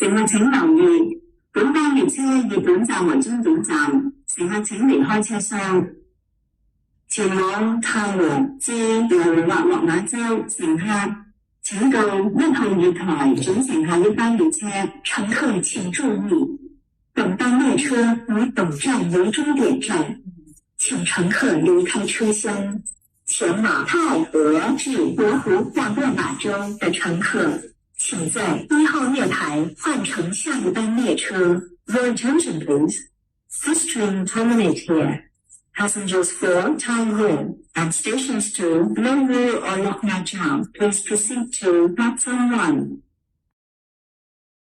乘客請留意，本班列車以本站為終點站，乘客請離開車廂。前往太和至羅湖或落馬洲乘客，請到1號月台轉乘下一班列車。乘客請注意，本班列車以本站為終點站，請乘客離開車廂。前往太和至羅湖或落馬洲的乘客，請在1號月台換乘下一班列車。Your attention, please. This train terminates here. Passengers for Taiwan and stations to Luwu or Lok Ma Chau, please proceed to platform 1.